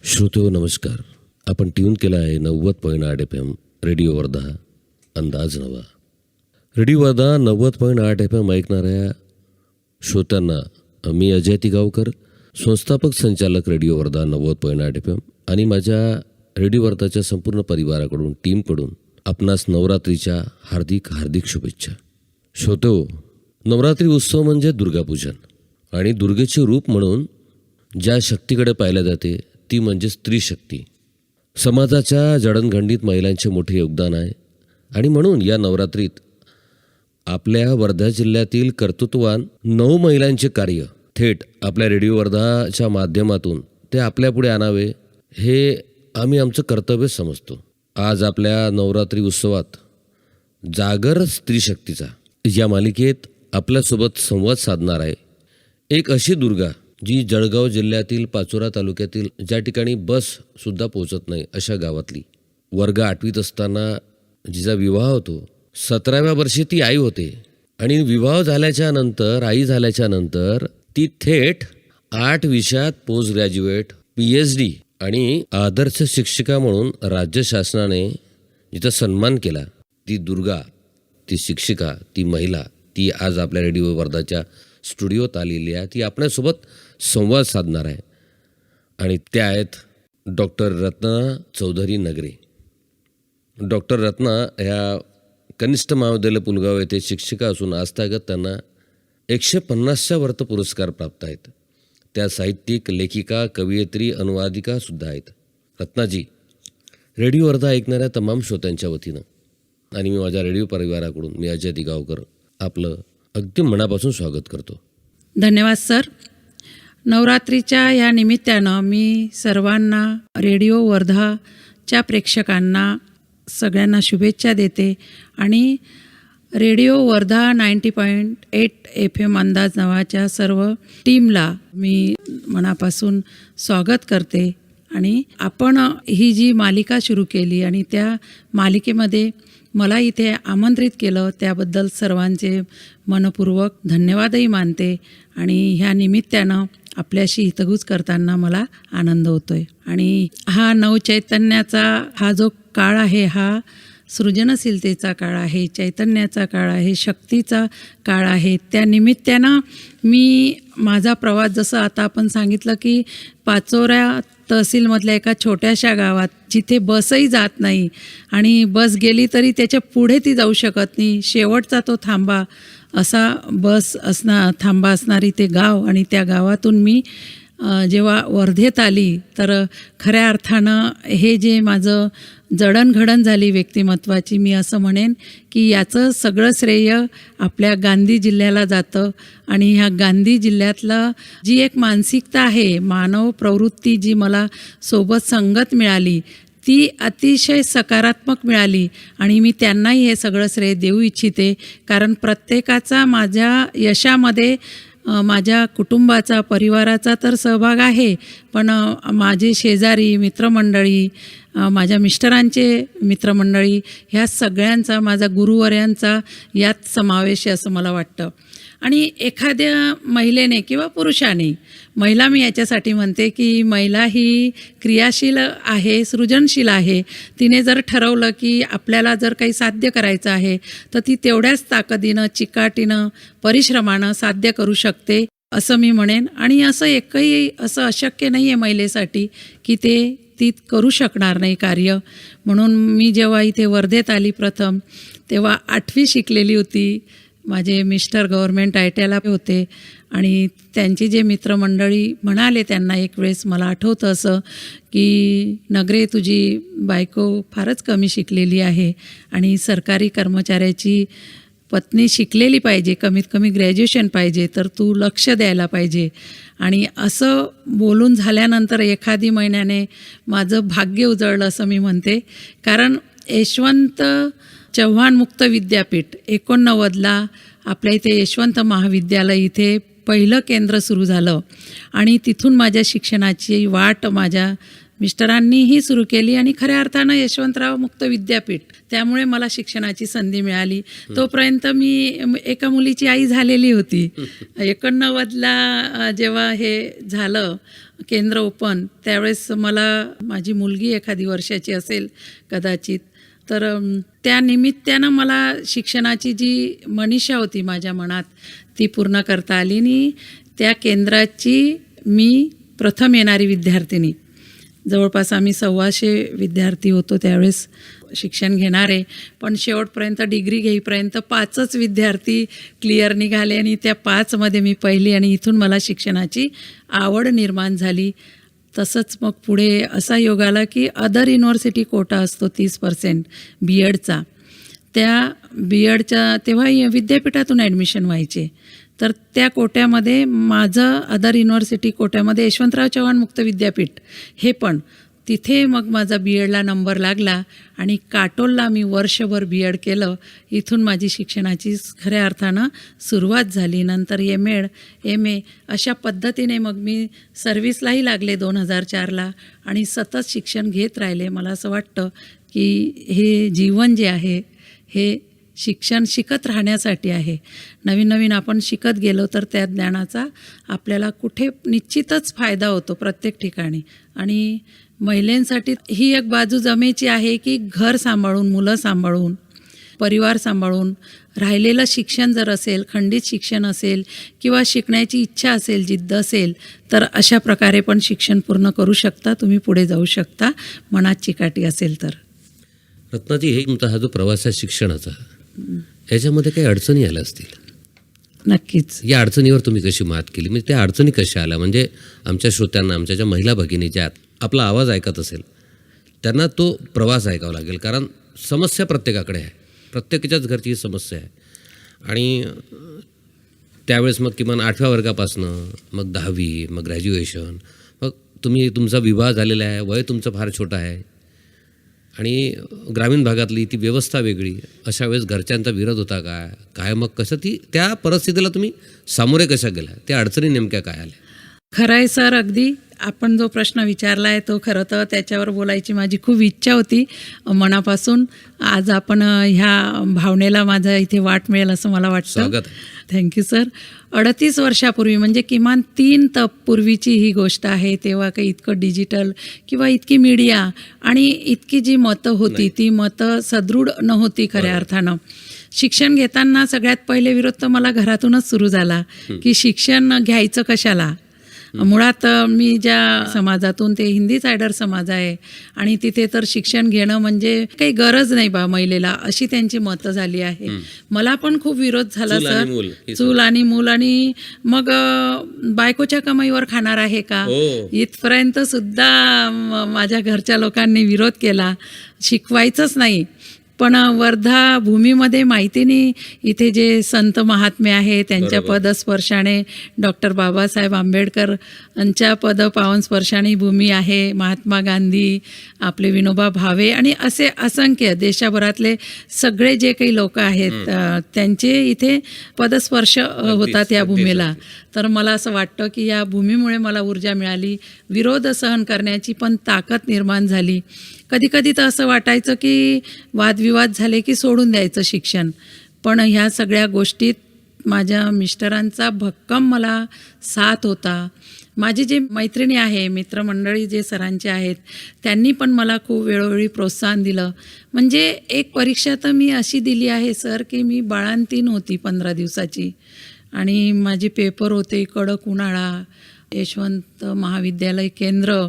श्रोतेहो नमस्कार. आपण ट्यून केला आहे 90.8 FM रेडिओ वर्धा. अंदाज नवा. रेडिओ वर्धा 90.8 FM ऐकणाऱ्या श्रोत्यांना मी अजय तिगावकर, संस्थापक संचालक रेडिओ वर्धा 90.8 FM आणि माझ्या रेडिओ वर्धाच्या संपूर्ण परिवाराकडून, टीमकडून आपणास नवरात्रीच्या हार्दिक हार्दिक शुभेच्छा. श्रोतेहो, नवरात्री उत्सव म्हणजे दुर्गापूजन आणि दुर्गेचे रूप म्हणून ज्या शक्तीकडे पाहिल्या जाते ती म्हणजे स्त्री शक्ती. समाजाच्या जडणघडणीत महिलांचे मोठे योगदान आहे आणि म्हणून या नवरात्रीत आपल्या वर्धा जिल्ह्यातील कर्तृत्ववान 9 महिलांचे कार्य थेट आपल्या रेडिओ वर्धाच्या माध्यमातून ते आपल्यापुढे आणावे हे आम्ही आमचं कर्तव्य समजतो. आज आपल्या नवरात्री उत्सवात जागर स्त्री शक्तीचा या मालिकेत आपल्यासोबत संवाद साधणार आहे एक अशी दुर्गा जी जळगाव जिल्ह्यातील पाचोरा तालुक्यातील ज्या ठिकाणी बससुद्धा पोहोचत नाही अशा गावातली. वर्ग 8वीत असताना जिचा विवाह होतो, 17व्या वर्षी ती आई होते आणि विवाह झाल्याच्या नंतर, आई झाल्याच्या नंतर ती थेट 8 विषयात पोस्ट ग्रॅज्युएट, PhD आणि आदर्श शिक्षिका म्हणून राज्य शासनाने जिचा सन्मान केला, ती दुर्गा, ती शिक्षिका, ती महिला, ती आज आपल्या रेडिओ वर्धाच्या स्टुडिओत आलेली आहे. ती आपल्यासोबत संवाद साधणार आहे आणि त्या आहेत डॉक्टर रत्ना चौधरी नगरे. डॉक्टर रत्ना ह्या कनिष्ठ महाविद्यालय पुलगाव येथे शिक्षिका असून आजतागत त्यांना 150च्या वरती पुरस्कार प्राप्त आहेत. त्या साहित्यिक, लेखिका, कवयित्री, अनुवादिका सुद्धा आहेत. रत्नाजी, रेडिओ वर्धा ऐकणाऱ्या तमाम श्रोत्यांच्या वतीनं आणि मी माझ्या रेडिओ परिवाराकडून मी अजय तिगावकर आपलं अगदी मनापासून स्वागत करतो. धन्यवाद सर. नवरात्रीच्या या निमित्तानं मी सर्वांना, रेडिओ वर्धाच्या प्रेक्षकांना सगळ्यांना शुभेच्छा देते आणि रेडिओ वर्धा 90.8 FM अंदाज नावाच्या सर्व टीमला मी मनापासून स्वागत करते. आणि आपण ही जी मालिका सुरू केली आणि त्या मालिकेमध्ये मला इथे आमंत्रित केलं त्याबद्दल सर्वांचे मनपूर्वक धन्यवादही मानते आणि ह्या निमित्तानं आपल्याशी हितगुज करताना मला आनंद होतोय. आणि हा नवचैतन्याचा हा जो काळ आहे, हा सृजनशीलतेचा काळ आहे, चैतन्याचा काळ आहे, शक्तीचा काळ आहे. त्या निमित्तानं मी माझा प्रवास, जसं आता आपण सांगितलं की पाचोरा तहसीलमधल्या एका छोट्याशा गावात जिथे बसही जात नाही आणि बस गेली तरी त्याच्या पुढे ती जाऊ शकत नाही, शेवटचा तो थांबा असा थांबा असणारी ते गाव. आणि त्या गावातून मी जेव्हा वर्धेत आली तर खऱ्या अर्थानं हे जे माझं जडणघडण झाली व्यक्तिमत्वाची, मी असं म्हणेन की याचं सगळं श्रेय आपल्या गांधी जिल्ह्याला जातं. आणि ह्या गांधी जिल्ह्यातलं जी एक मानसिकता आहे, मानव प्रवृत्ती जी मला सोबत संगत मिळाली ती अतिशय सकारात्मक मिळाली आणि मी त्यांनाही हे सगळं श्रेय देऊ इच्छिते. कारण प्रत्येकाचा माझ्या यशामध्ये माझ्या कुटुंबाचा, परिवाराचा तर सहभाग आहे, पण माझे शेजारी, मित्रमंडळी, माझ्या मिस्टरांचे मित्रमंडळी, ह्या सगळ्यांचा, माझा गुरुवर्यांचा यात समावेश आहे असं मला वाटतं. आणि एखाद्या महिलेने किंवा पुरुषाने, महिला मी याच्यासाठी म्हणते की महिला ही क्रियाशील आहे, सृजनशील आहे. तिने जर ठरवलं की आपल्याला जर काही साध्य करायचं आहे तर ती तेवढ्याच ताकदीनं, चिकाटीनं, परिश्रमानं साध्य करू शकते असं मी म्हणेन. आणि असं एकही असं अशक्य नाही आहे महिलेसाठी की ती करू शकणार नाही कार्य. म्हणून मी जेव्हा इथे वर्धेत आली प्रथम, तेव्हा 8वी शिकलेली होती. माझे मिस्टर गव्हर्मेंट ITला होते आणि त्यांची जे मित्रमंडळी म्हणाले त्यांना एक वेळेस, मला आठवतं असं की नगरे, तुझी बायको फारच कमी शिकलेली आहे आणि सरकारी कर्मचाऱ्याची पत्नी शिकलेली पाहिजे, कमीत कमी ग्रॅज्युएशन पाहिजे, तर तू लक्ष द्यायला पाहिजे. आणि असं बोलून झाल्यानंतर एखादी महिन्याने माझं भाग्य उजळलं असं मी म्हणते. कारण यशवंत चव्हाण मुक्त विद्यापीठ 89ला आपल्या इथे यशवंत महाविद्यालय इथे पहिलं केंद्र सुरू झालं आणि तिथून माझ्या शिक्षणाची वाट माझ्या मिस्टरांनीही सुरू केली आणि खऱ्या अर्थानं यशवंतराव मुक्त विद्यापीठ, त्यामुळे मला शिक्षणाची संधी मिळाली. तोपर्यंत मी एका मुलीची आई झालेली होती. 89ला जेव्हा हे झालं केंद्र ओपन त्यावेळेस मला माझी मुलगी एखादी वर्षाची असेल कदाचित, तर त्या निमित्तानं मला शिक्षणाची जी मनीषा होती माझ्या मनात ती पूर्ण करता आली आणि त्या केंद्राची मी प्रथम येणारी विद्यार्थिनी. जवळपास आम्ही 125 विद्यार्थी होतो त्यावेळेस शिक्षण घेणारे, पण शेवटपर्यंत डिग्री घेईपर्यंत 5च विद्यार्थी क्लिअर निघाले आणि त्या 5मध्ये मी पहिली आणि इथून मला शिक्षणाची आवड निर्माण झाली. तसंच मग पुढे असा योग आला की अदर युनिव्हर्सिटी कोटा असतो 30% BEdचा. त्या BEdच्या तेव्हा विद्यापीठातून ॲडमिशन व्हायचे, तर त्या कोट्यामध्ये माझं अदर युनिव्हर्सिटी कोट्यामध्ये यशवंतराव चव्हाण मुक्त विद्यापीठ हे पण, तिथे मग माझा BEdला नंबर लागला आणि काटोलला मी वर्षभर BEd केलं. इथून माझी शिक्षणाची खऱ्या अर्थानं सुरुवात झाली. नंतर MAd MA अशा पद्धतीने मग मी सर्व्हिसलाही लागले 2004ला आणि सतत शिक्षण घेत राहिले. मला असं वाटतं की हे जीवन जे आहे हे शिक्षण शिकत राहण्यासाठी आहे. नवीन नवीन आपण शिकत गेलो तर त्या ज्ञानाचा आपल्याला कुठे निश्चितच फायदा होतो प्रत्येक ठिकाणी. आणि महिलांसाठी ही एक बाजू जमेची आहे की घर सांभाळून, मुलं सांभाळून, परिवार सांभाळून राहिलेलं शिक्षण जर असेल, खंडित शिक्षण असेल किंवा शिकण्याची इच्छा असेल, जिद्द असेल, तर अशा प्रकारे पण शिक्षण पूर्ण करू शकता, तुम्ही पुढे जाऊ शकता मनात चिकाटी असेल तर. रत्नाजी, हे तुमचा हा जो प्रवास आहे शिक्षणाचा, याच्यामध्ये काही अडचणी आल्या असतील. नक्कीच. या अडचणीवर तुम्ही कशी मात केली, म्हणजे त्या अडचणी कशा आल्या, म्हणजे आमच्या श्रोत्यांना, आमच्या ज्या महिला भगिनी ज्या आपला आवाज ऐकत असेल त्यांना तो प्रवास ऐकावा लागेल. कारण समस्या प्रत्येकाकडे आहे, प्रत्येकाच्याच घरची ही समस्या आहे. आणि त्यावेळेस मग किमान 8व्या वर्गापासनं मग 10वी, मग ग्रॅज्युएशन, मग तुम्ही तुमचा विवाह झालेला आहे, वय तुमचं फार छोटं आहे आणि ग्रामीण भागातली ती व्यवस्था वेगळी. अशा वेळेस घरच्यांचा विरोध होता काय मग कसं त्या परिस्थितीला तुम्ही सामोरे कशा गेला, त्या अडचणी नेमक्या काय आल्या? खरं आहे सर, अगदी आपण जो प्रश्न विचारला आहे तो खरं तर त्याच्यावर बोलायची माझी खूप इच्छा होती मनापासून. आज आपण ह्या भावनेला माझा इथे वाट मिळेल असं मला वाटतं. स्वागत. Thank you sir. 38 वर्षापूर्वी म्हणजे किमान 3 पूर्वीची ही गोष्ट आहे. तेव्हा काही इतकं डिजिटल किंवा इतकी मीडिया आणि इतकी जी मतं होती ती मतं सदृढ नव्हती खऱ्या अर्थानं. शिक्षण घेताना सगळ्यात पहिले विरोध तर मला घरातूनच सुरू झाला की शिक्षण घ्यायचं कशाला. मुळात मी ज्या समाजातून, ते हिंदी सायडर समाज आहे आणि तिथे तर शिक्षण घेणं म्हणजे काही गरज नाही बा महिलेला, अशी त्यांची मतं झाली आहे. मला पण खूप विरोध झाला सर. चूल आणि मूल आणि मग बायकोच्या कमाईवर खाणार आहे का, इथपर्यंत सुद्धा माझ्या घरच्या लोकांनी विरोध केला. शिकवायचंच नाही. पण वर्धा भूमीमध्ये माहिती नाही, इथे जे संत महात्मे आहे त्यांच्या पदस्पर्शाने, डॉक्टर बाबासाहेब आंबेडकर यांच्या पदपावन स्पर्शाने भूमी आहे, महात्मा गांधी, आपले विनोबा भावे आणि असे असंख्य देशभरातले सगळे जे काही लोक आहेत त्यांचे इथे पदस्पर्श होतात या भूमीला. तर मला असं वाटतं की या भूमीमुळे मला ऊर्जा मिळाली, विरोध सहन करण्याची पण ताकद निर्माण झाली. कधी कधी तर असं वाटायचं की वादविवाद झाले की सोडून द्यायचं शिक्षण, पण ह्या सगळ्या गोष्टीत माझ्या मिस्टरांचा भक्कम मला साथ होता. माझी जी मैत्रिणी आहे, मित्रमंडळी जे सरांचे आहेत, त्यांनी पण मला खूप वेळोवेळी प्रोत्साहन दिलं. म्हणजे एक परीक्षा तर मी अशी दिली आहे सर की मी बाळंतीण होती 15 दिवसाची आणि माझे पेपर होते कडक उन्हाळा, यशवंत महाविद्यालय केंद्र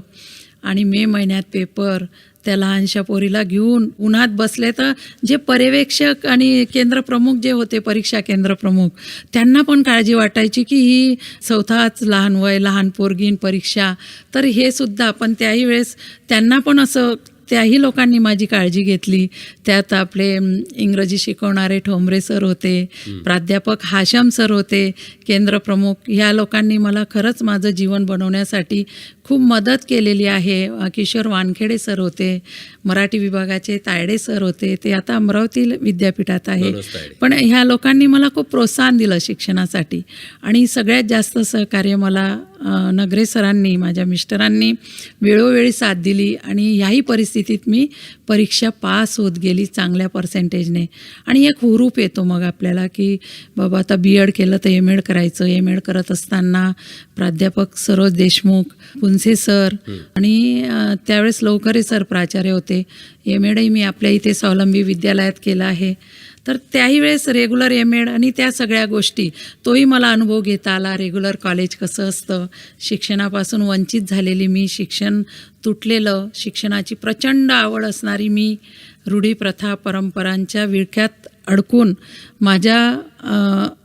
आणि मे महिन्यात पेपर. त्या लहानशा पोरीला घेऊन उन्हात बसले तर जे पर्यवेक्षक आणि केंद्र प्रमुख जे होते, परीक्षा केंद्र प्रमुख, त्यांना पण काळजी वाटायची की ही स्वतःच लहान वय, लहान पोरगीन परीक्षा. तर हे सुद्धा, पण त्याही वेळेस त्यांना पण असं, त्याही लोकांनी माझी काळजी घेतली. त्यात आपले इंग्रजी शिकवणारे ठोंबरे सर होते, प्राध्यापक हाशम सर होते, केंद्र प्रमुख. ह्या लोकांनी मला खरंच माझं जीवन बनवण्यासाठी खूप मदत केलेली आहे. किशोर वानखेडे सर होते, मराठी विभागाचे तायडे सर होते, ते आता अमरावती विद्यापीठात आहे. पण ह्या लोकांनी मला खूप प्रोत्साहन दिलं शिक्षणासाठी आणि सगळ्यात जास्त सहकार्य मला नगरे सरांनी, माझ्या मिस्टरांनी वेळोवेळी साथ दिली आणि ह्याही परिस्थितीत मी परीक्षा पास होत गेली चांगल्या पर्सेंटेजने. आणि एक हुरूप येतो मग आपल्याला की बाबा आता BEd केलं तर MAd करायचं. MAd करत असताना प्राध्यापक सरोज देशमुख, पुनसे सर आणि त्यावेळेस लवकरे सर प्राचार्य होते. MAdही मी आपल्या इथे स्वावलंबी विद्यालयात केलं आहे. तर त्याही वेळेस रेग्युलर MAd आणि त्या सगळ्या गोष्टी तोही मला अनुभव घेता आला. रेग्युलर कॉलेज कसं असतं, शिक्षणापासून वंचित झालेली मी, शिक्षण तुटलेलं, शिक्षणाची प्रचंड आवड असणारी मी, रूढी प्रथा परंपरांच्या विळख्यात अडकून माझ्या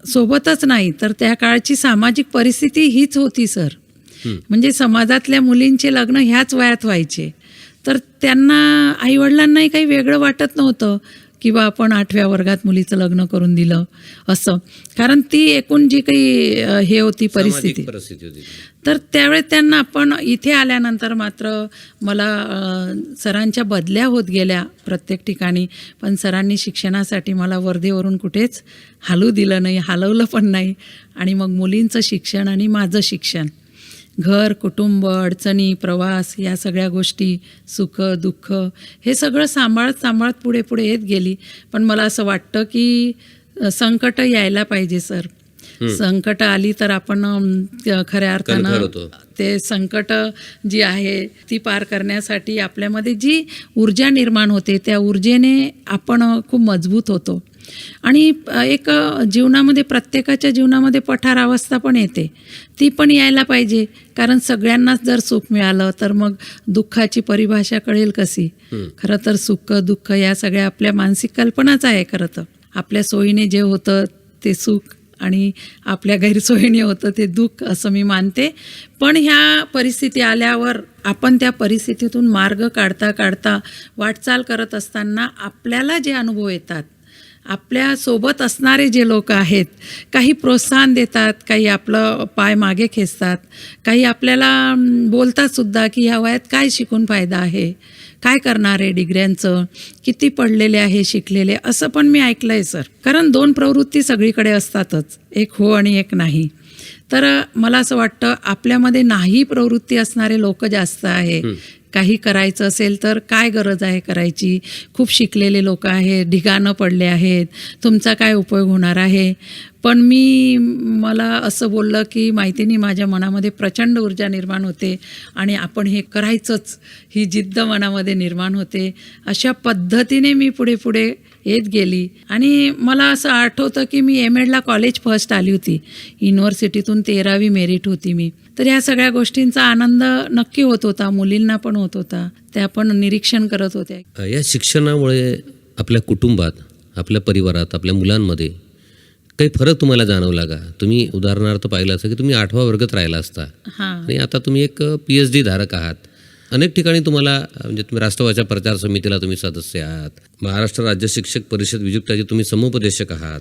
सोबतच नाही तर त्या काळची सामाजिक परिस्थिती हीच होती सर. म्हणजे समाजातल्या मुलींचे लग्न ह्याच वयात व्हायचे. तर त्यांना आईवडिलांनाही काही वेगळं वाटत नव्हतं किंवा आपण 8व्या वर्गात मुलीचं लग्न करून दिलं असं, कारण ती एकूण जी काही हे होती परिस्थिती होती. तर त्यावेळेस त्यांना आपण इथे आल्यानंतर मात्र मला सरांच्या बदल्या होत गेल्या प्रत्येक ठिकाणी, पण सरांनी शिक्षणासाठी मला वर्धेवरून कुठेच हलू दिलं नाही, हलवलं पण नाही. आणि मग मुलींचं शिक्षण आणि माझं शिक्षण, घर, कुटुंब, अडचणी, प्रवास, या सगळ्या गोष्टी, सुख दुःख हे सगळं सांभाळत पुढे पुढे येत गेली. पण मला असं वाटतं की संकट यायला पाहिजे सर. संकट आली तर आपण खऱ्या अर्थानं ते संकट जी आहे ती पार करण्यासाठी आपल्यामध्ये जी ऊर्जा निर्माण होते त्या ऊर्जेने आपण खूप मजबूत होतो. आणि एक जीवनामध्ये, प्रत्येकाच्या जीवनामध्ये पठार अवस्था पण येते, ती पण यायला पाहिजे. कारण सगळ्यांनाच जर सुख मिळालं तर मग दुःखाची परिभाषा कळेल कशी. खरं तर सुख दुःख या सगळ्या आपल्या मानसिक कल्पनाच आहे. खरं तर आपल्या सोयीने जे होतं ते सुख आणि आपल्या गैरसोयीने होतं ते दुःख असं मी मानते. पण ह्या परिस्थिती आल्यावर आपण त्या परिस्थितीतून मार्ग काढता काढता वाटचाल करत असताना आपल्याला जे अनुभव येतात, आपल्या सोबत असणारे जे लोक आहेत, काही प्रोत्साहन देतात, काही आपलं पाय मागे खेचतात, काही आपल्याला बोलतातसुद्धा की ह्या वयात काय शिकून फायदा आहे, काय करणार आहे डिग्र्यांचं, किती पडलेले आहे शिकलेले, असं पण मी ऐकलं आहे सर. कारण 2 प्रवृत्ती सगळीकडे असतातच, एक हो आणि एक नाही. तर मला असं वाटतं आपल्यामध्ये नाही प्रवृत्ती असणारे लोक जास्त आहे. काही करायचं असेल तर काय गरज आहे करायची, खूप शिकलेले लोक आहेत, ढिगाणं पडले आहेत, तुमचा काय उपयोग होणार आहे. पण मला असं बोललं की माहितीने माझ्या मनामध्ये प्रचंड ऊर्जा निर्माण होते आणि आपण हे करायचंच ही जिद्द मनामध्ये निर्माण होते. अशा पद्धतीने मी पुढे पुढे येत गेली. आणि मला असं आठवतं की मी MAdला कॉलेज फर्स्ट आली होती, युनिव्हर्सिटीतून 13वी मेरिट होती मी. तर ह्या सगळ्या गोष्टींचा आनंद नक्की होत होता, मुलींना पण होत होता, त्या पण निरीक्षण करत होत्या. या शिक्षणामुळे आपल्या कुटुंबात, आपल्या परिवारात, आपल्या मुलांमध्ये काही फरक तुम्हाला जाणवला का? तुम्ही उदाहरणार्थ पाहिलं असं की तुम्ही 8व्या वर्गात राहिला असता आणि आता तुम्ही एक PhD धारक आहात. अनेक ठिकाणी तुम्हाला, म्हणजे तुम्ही राष्ट्रवाच्या प्रचार समितीला तुम्ही सदस्य आहात, महाराष्ट्र राज्य शिक्षक परिषद विजुक्ताचे तुम्ही समुपदेशक आहात,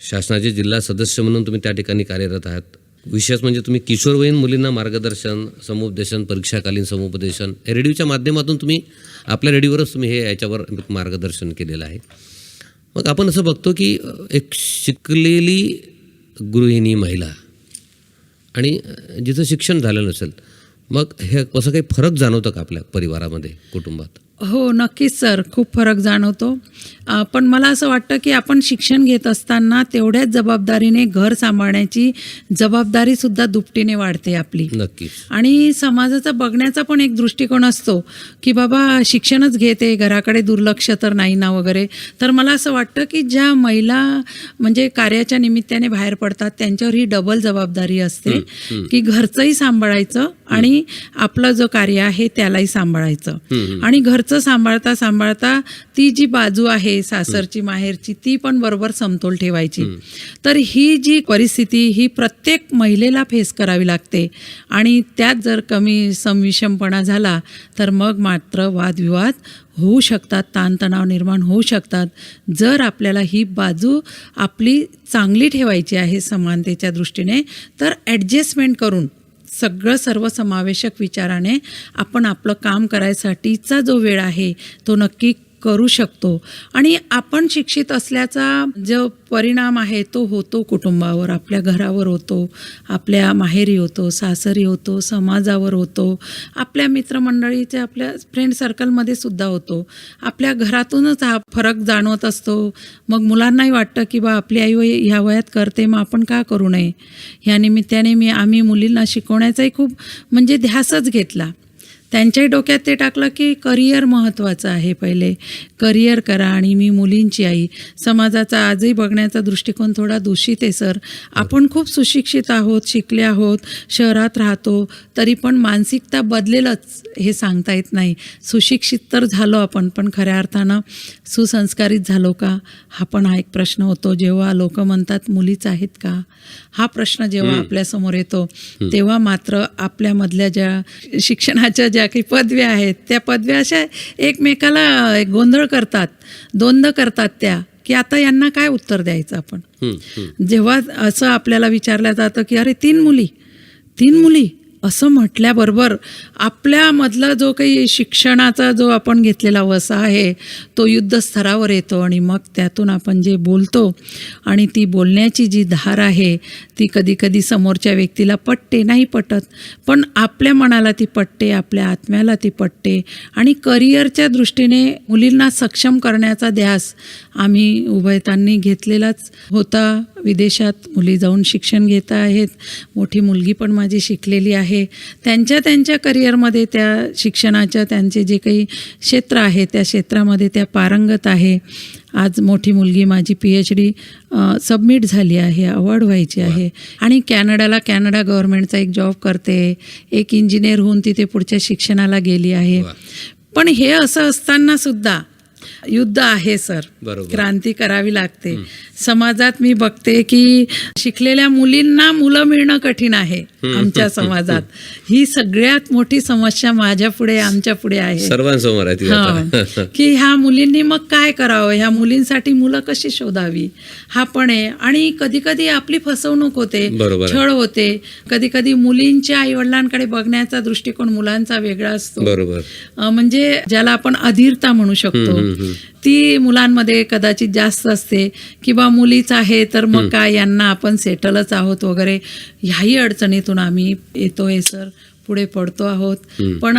शासनाचे जिल्हा सदस्य म्हणून तुम्ही त्या ठिकाणी कार्यरत आहात. विशेष म्हणजे तुम्ही किशोरवयीन मुलींना मार्गदर्शन, समुपदेशन, परीक्षाकालीन समुपदेशन या रेडिओच्या माध्यमातून तुम्ही आपल्या रेडिओवरच तुम्ही हे याच्यावर मार्गदर्शन केलेलं आहे. मग आपण असं बघतो की एक शिकलेली गृहिणी महिला आणि जिचं शिक्षण झालं नसेल, मग हे कसं काही फरक जाणवतं का आपल्या परिवारामध्ये, कुटुंबात? हो, नक्कीच सर, खूप फरक जाणवतो. पण मला असं वाटतं की आपण शिक्षण घेत असताना तेवढ्याच जबाबदारीने घर सांभाळण्याची जबाबदारीसुद्धा दुपटीने वाढते आपली. नक्कीच. आणि समाजाचा बघण्याचा पण एक दृष्टिकोन असतो की बाबा शिक्षणच घेते, घराकडे दुर्लक्ष तर नाही ना वगैरे. तर मला असं वाटतं की ज्या महिला म्हणजे कार्याच्या निमित्ताने बाहेर पडतात त्यांच्यावर ही डबल जबाबदारी असते की घरचंही सांभाळायचं आणि आपलं जो कार्य आहे त्यालाही सांभाळायचं. आणि घरचं सांभाळता सांभाळता ती जी बाजू आहे सासरची माहेरची ती पण बरोबर समतोल ठेवायची. तर ही जी परिस्थिती ही प्रत्येक महिलेला फेस करावी लागते. आणि त्यात जर कमी संविषमपणा झाला तर मग मात्र वादविवाद होऊ शकतात, ताणतणाव निर्माण होऊ शकतात. जर आपल्याला ही बाजू आपली चांगली ठेवायची आहे समानतेच्या दृष्टीने तर ॲडजस्टमेंट करून सगळं सर्वसमावेशक विचाराने आपण आपलं काम करायसाठीचा जो वेळ आहे तो नक्की करू शकतो. आणि आपण शिक्षित असल्याचा जो परिणाम आहे तो होतो कुटुंबावर, आपल्या घरावर होतो, आपल्या माहेरी होतो, सासरी होतो, समाजावर होतो, आपल्या मित्रमंडळीच्या, आपल्या फ्रेंड सर्कलमध्ये सुद्धा होतो. आपल्या घरातूनच हा फरक जाणवत असतो. मग मुलांनाही वाटतं की बा आपली आई ह्या वयात करते, मग आपण का करू नये. ह्या निमित्ताने आम्ही मुलींना शिकवण्याचाही खूप म्हणजे ध्यासच घेतला. त्यांच्याही डोक्यात ते टाकलं की करिअर महत्त्वाचं आहे, पहिले करिअर करा. आणि मी मुलींची आई, समाजाचा आजही बघण्याचा दृष्टिकोन थोडा दूषित आहे सर. आपण खूप सुशिक्षित आहोत, शिकले आहोत, शहरात राहतो, तरी पण मानसिकता बदलेलच हे सांगता येत नाही. सुशिक्षित तर झालो आपण, पण खऱ्या अर्थानं सुसंस्कारित झालो का, हा पण हा एक प्रश्न होतो. जेव्हा लोक म्हणतात मुलीच आहेत का, हा प्रश्न जेव्हा आपल्यासमोर येतो, तेव्हा मात्र आपल्यामधल्या ज्या शिक्षणाच्या ज्या काही पदव्या आहेत, त्या पदव्या अशा एकमेकाला गोंधळ करतात, द्वंद्व करतात त्या, की आता यांना काय उत्तर द्यायचं आपण. जेव्हा असं आपल्याला विचारलं जातं की अरे 3 मुली असं म्हटल्याबरोबर आपल्यामधला जो काही शिक्षणाचा जो आपण घेतलेला वसा आहे तो युद्धस्तरावर येतो. आणि मग त्यातून आपण जे बोलतो आणि ती बोलण्याची जी धार आहे ती कधी कधी समोरच्या व्यक्तीला पटते, नाही पटत, पण आपल्या मनाला ती पटते, आपल्या आत्म्याला ती पटते. आणि करिअरच्या दृष्टीने मुलींना सक्षम करण्याचा ध्यास आम्ही उभयतांनी घेतलेलाच होता. विदेशात मुली जाऊन शिक्षण घेत आहेत. मोठी मुलगी पण माझी शिकलेली आहे. त्यांच्या करिअरमध्ये, त्या शिक्षणाच्या त्यांचे जे काही क्षेत्र आहे त्या क्षेत्रामध्ये त्या पारंगत आहे. आज मोठी मुलगी माझी PhD सबमिट झाली आहे, अवॉर्ड व्हायची आहे. आणि कॅनडा गव्हर्नमेंटचा एक जॉब करते. एक इंजिनियर होऊन तिथे पुढच्या शिक्षणाला गेली आहे. पण हे असं असताना सुद्धा युद्ध आहे सर, क्रांती करावी लागते. समाजात मी बघते की शिकलेल्या मुलींना मुलं मिळणं कठीण आहे आमच्या समाजात. ही सगळ्यात मोठी समस्या माझ्या पुढे, आमच्या पुढे आहे, सर्वांसमोर आहे की ह्या मुलींनी मग काय करावं, ह्या मुलींसाठी मुलं कशी शोधावी, हा पण आहे. आणि कधी कधी आपली फसवणूक होते, छळ होते. कधी कधी मुलींच्या आईवडिलांकडे बघण्याचा दृष्टिकोन मुलांचा वेगळा असतो. म्हणजे ज्याला आपण अधीरता म्हणू शकतो, ती मुलांमध्ये कदाचित जास्त असते. किंवा मुलीच आहे तर मग काय, यांना आपण सेटलच आहोत वगैरे. ह्याही अडचणीतून आम्ही येतोय सर, पुढे पडतो आहोत. पण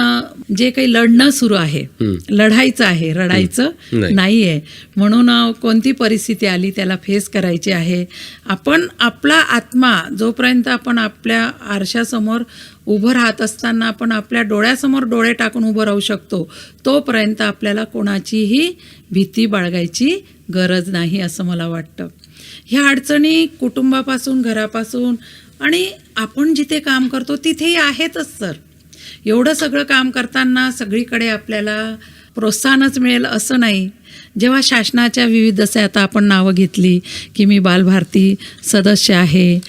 जे काही लढणं सुरू आहे, लढायचं आहे, रडायचं नाही आहे. म्हणून कोणती परिस्थिती आली त्याला फेस करायची आहे. आपण आपला आत्मा जोपर्यंत आपण आपल्या आरशासमोर उभं राहत असताना आपण आपल्या डोळ्यासमोर डोळे टाकून उभं राहू शकतो, तोपर्यंत आपल्याला कोणाचीही भीती बाळगायची गरज नाही, असं मला वाटतं. ह्या अडचणी कुटुंबापासून, घरापासून आणि आपण जिथे काम करतो तिथेही आहेतच सर. एवढं सगळं काम करताना सगळीकडे आपल्याला प्रोत्साहनच मिळेल असं नाही. जेव्हा शासनाच्या विविध असे, आता आपण नावं घेतली की मी बालभारती सदस्य आहे,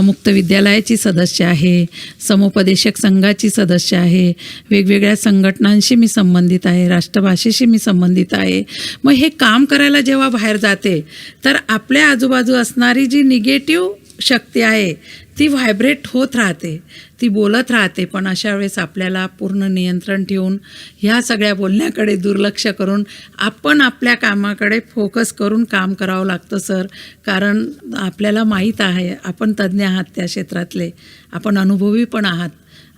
मुक्त विद्यालयाची सदस्य आहे, समुपदेशक संघाची सदस्य आहे, वेगवेगळ्या संघटनांशी मी संबंधित आहे, राष्ट्रभाषेशी मी संबंधित आहे. मग हे काम करायला जेव्हा बाहेर जाते तर आपल्या आजूबाजू असणारी जी निगेटिव्ह शक्ती आहे ती व्हायब्रेट होत राहते, ती बोलत राहते. पण अशा वेळेस आपल्याला पूर्ण नियंत्रण ठेवून ह्या सगळ्या बोलण्याकडे दुर्लक्ष करून आपण आपल्या कामाकडे फोकस करून काम करावं लागतं सर. कारण आपल्याला माहीत आहे, आपण तज्ज्ञ आहात त्या क्षेत्रातले, आपण अनुभवी पण आहात,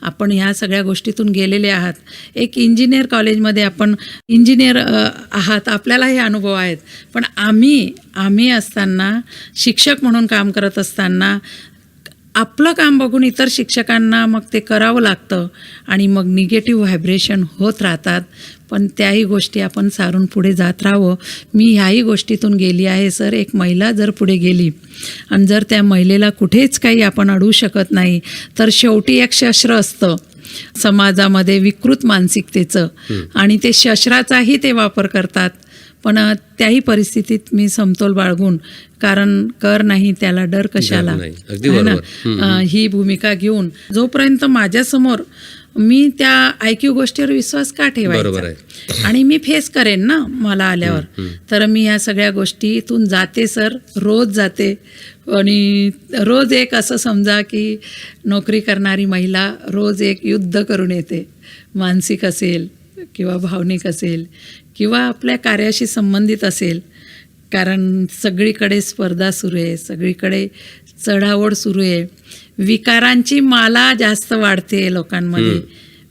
आपण ह्या सगळ्या गोष्टीतून गेलेले आहात. एक इंजिनियर कॉलेजमध्ये आपण इंजिनियर आहात, आपल्याला हे अनुभव आहेत. पण आम्ही असताना, शिक्षक म्हणून काम करत असताना आपलं काम बघून इतर शिक्षकांना मग ते करावं लागतं आणि मग निगेटिव्ह व्हायब्रेशन होत राहतात. पण त्याही गोष्टी आपण सारून पुढे जात राहावं. मी ह्याही गोष्टीतून गेली आहे सर. एक महिला जर पुढे गेली आणि जर त्या महिलेला कुठेच काही आपण अडवू शकत नाही तर शेवटी एक शस्त्र असतं समाजामध्ये विकृत मानसिकतेचं, आणि ते शस्त्राचाही ते वापर करतात. पण त्याही परिस्थितीत मी समतोल बाळगून, कारण कर नाही त्याला डर कशाला, ही भूमिका घेऊन जोपर्यंत माझ्यासमोर, मी त्या IQ गोष्टीवर विश्वास का ठेवायचा, आणि मी फेस करेन ना मला आल्यावर. तर मी ह्या सगळ्या गोष्टीतून जाते सर, रोज जाते. आणि रोज एक असं समजा की नोकरी करणारी महिला रोज एक युद्ध करून येते. मानसिक असेल, किंवा भावनिक असेल किंवा आपल्या कार्याशी संबंधित असेल, कारण सगळीकडे स्पर्धा सुरू आहे, सगळीकडे चढाओढ सुरू आहे, विकारांची माला जास्त वाढते लोकांमध्ये.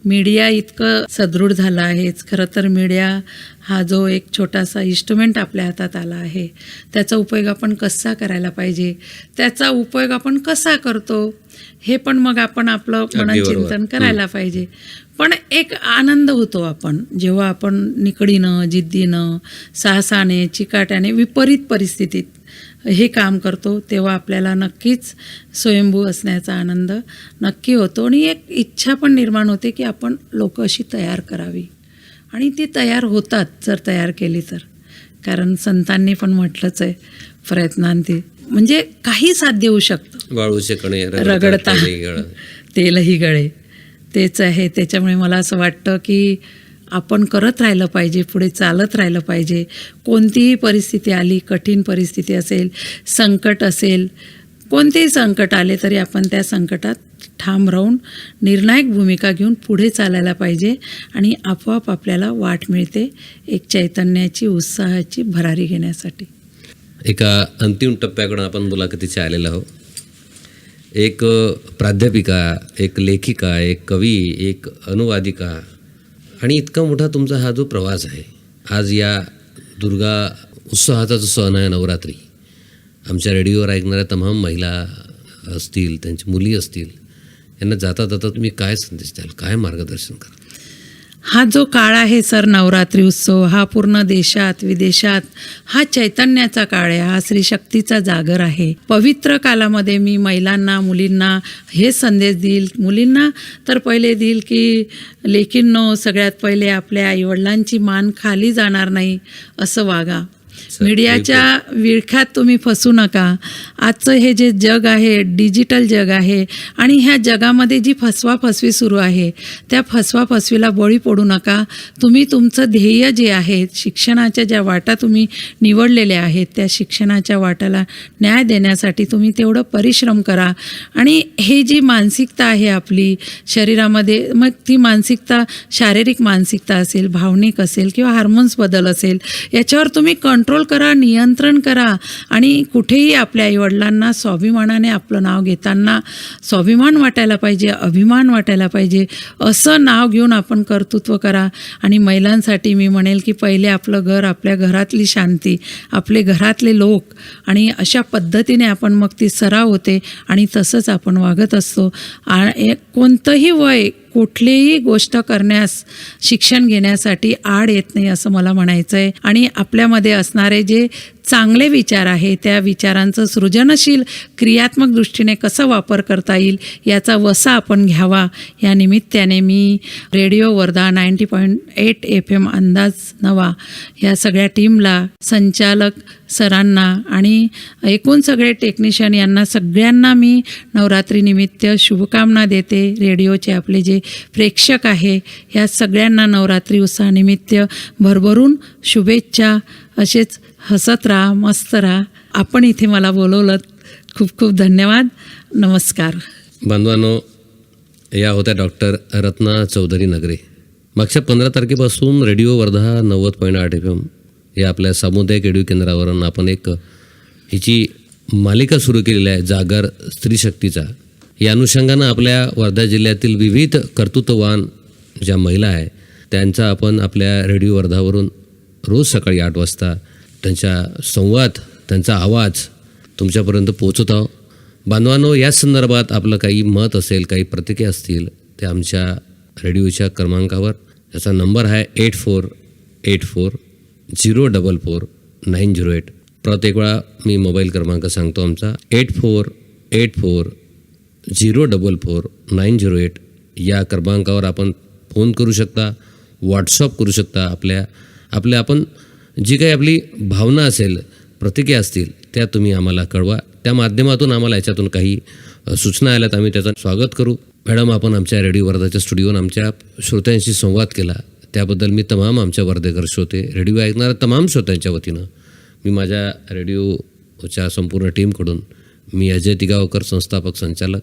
मीडिया इतकं सदृढ झालं आहेच. खरं तर मीडिया हा जो एक छोटासा इन्स्ट्रुमेंट आपल्या हातात आला आहे, त्याचा उपयोग आपण कसा करायला पाहिजे, त्याचा उपयोग आपण कसा करतो हे पण मग आपण आपलं मनचिंतन करायला पाहिजे. पण एक आनंद होतो आपण जेव्हा आपण निकडीनं, जिद्दीनं, साहसाने, चिकाट्याने विपरीत परिस्थितीत हे काम करतो, तेव्हा आपल्याला नक्कीच स्वयंभू असण्याचा आनंद नक्की होतो. आणि एक इच्छा पण निर्माण होते की आपण लोक अशी तयार करावी, आणि ती तयार होतात जर तयार केली तर. कारण संतांनी पण म्हटलंच आहे प्रयत्नांती, म्हणजे काही साध्य होऊ शकतं. वाळूचे कणे रगडता तेलही गळे, तेच आहे. त्याच्यामुळे मला असं वाटतं की आपण करत राहिलं पाहिजे, पुढे चालत राहिलं पाहिजे. कोणतीही परिस्थिती आली, कठीण परिस्थिती असेल, संकट असेल, कोणतेही संकट आले तरी आपण त्या संकटात ठाम राहून निर्णायक भूमिका घेऊन पुढे चालायला पाहिजे, आणि आपोआप आपल्याला वाट मिळते एक चैतन्याची, उत्साहाची भरारी घेण्यासाठी. एका अंतिम टप्प्याकडून आपण मुलाखतीच्या आलेलो आहोत. एक प्राध्यापिका, एक लेखिका, एक कवी, एक अनुवादिका, आणि इतका मोठा तुमचा हा जो प्रवास आहे. आज या दुर्गा उत्सवाचा जो सण आहे नवरात्री, आमच्या रेडिओवर ऐकणाऱ्या तमाम महिला असतील, त्यांची मुली असतील, यांना जाता जाता तुम्ही काय संदेश द्याल, काय मार्गदर्शन कराल? हा जो काळ आहे सर, नवरात्री उत्सव हा पूर्ण देशात विदेशात हा चैतन्याचा काळ आहे, हा श्री शक्तीचा जागर आहे. पवित्र कालामध्ये मी महिलांना, मुलींना हे संदेश देईल, मुलींना तर पहिले देईल की लेकींनो, सगळ्यात पहिले आपल्या आईवडिलांची मान खाली जाणार नाही असं वागा. मीडियाच्या विळख्यात तुम्ही फसू नका. आजचं हे जे जग आहे, डिजिटल जग आहे, आणि ह्या जगामध्ये जी फसवाफसवी सुरू आहे, त्या फसवाफसवीला बळी पडू नका. तुम्ही तुमचं ध्येय जे आहे, शिक्षणाच्या ज्या वाटा तुम्ही निवडलेल्या आहेत, त्या शिक्षणाच्या वाटाला न्याय देण्यासाठी तुम्ही तेवढं परिश्रम करा. आणि हे जी मानसिकता आहे आपली शरीरामध्ये, मग ती मानसिकता शारीरिक मानसिकता असेल, भावनिक असेल किंवा हार्मोन्स बदल असेल, याच्यावर तुम्ही कंट्रोल करा, नियंत्रण करा. आणि कुठेही आपल्या आईवडिलांना स्वाभिमानाने आपलं नाव घेताना स्वाभिमान वाटायला पाहिजे, अभिमान वाटायला पाहिजे, असं नाव घेऊन आपण कर्तृत्व करा. आणि महिलांसाठी मी म्हणेल की पहिले आपलं घर, आपल्या घरातली शांती, आपले घरातले लोक, आणि अशा पद्धतीने आपण मग ती सराव होते आणि तसंच आपण वागत असतो. कोणतंही वय कुठलीही गोष्ट करण्यास, शिक्षण घेण्यासाठी आड येत नाही असं मला म्हणायचं आहे. आणि आपल्यामध्ये असणारे जे चांगले विचार आहे, त्या विचारांचं सृजनशील क्रियात्मक दृष्टीने कसा वापर करता येईल याचा वसा आपण घ्यावा. या निमित्ताने मी रेडिओ वर्धा 90.8 FM अंदाज नवा या सगळ्या टीमला, संचालक सरांना आणि एकूण सगळे टेक्निशियन यांना सगळ्यांना मी नवरात्रीनिमित्त शुभकामना देते. रेडिओचे आपले जे प्रेक्षक आहे या सगळ्यांना नवरात्री उत्सवानिमित्त भरभरून शुभेच्छा. असेच हसत राहा, मस्त राहा. आपण इथे मला बोलवलं, खूप खूप धन्यवाद. नमस्कार. बांधवांनो, या होत्या डॉक्टर रत्ना चौधरी नगरे. मागच्या 15 तारखेपासून रेडिओ वर्धा 90.8 FM या आपल्या सामुदायिक रेडिओ केंद्रावरून आपण एक हिची मालिका सुरू केलेली आहे, जागर स्त्री शक्तीचा. या अनुषंगानं आपल्या वर्धा जिल्ह्यातील विविध कर्तृत्ववान ज्या महिला आहे त्यांचा आपण आपल्या रेडिओ वर्धावरून रोज सकाळी 8 वाजता त्यांच्या संवाद, त्यांचा आवाज तुमच्यापर्यंत पोहोचत आहो. बांधवांनो, या संदर्भात आपलं काही मत असेल, काही प्रतिक्रिया असतील, ते आमच्या रेडिओच्या क्रमांकावर, त्याचा नंबर आहे 8484044908. परत एक वेळा मी मोबाईल क्रमांक सांगतो आमचा 8484044908. या क्रमांकावर आपण फोन करू शकता, व्हॉट्सअप करू शकता. आपल्या आपण जी काही आपली भावना असेल, प्रतिक्रिया असतील, त्या तुम्ही आम्हाला कळवा. त्या माध्यमातून आम्हाला याच्यातून काही सूचना आल्यात आम्ही त्याचं स्वागत करू. मॅडम, आपण आमच्या रेडिओ वर्धाच्या स्टुडिओन आमच्या श्रोत्यांशी संवाद केला, त्याबद्दल मी तमाम आमच्या वर्धेकर श्रोते, रेडिओ ऐकणाऱ्या तमाम श्रोत्यांच्या वतीनं मी माझ्या रेडिओच्या संपूर्ण टीमकडून, मी अजय तिगावकर, संस्थापक संचालक,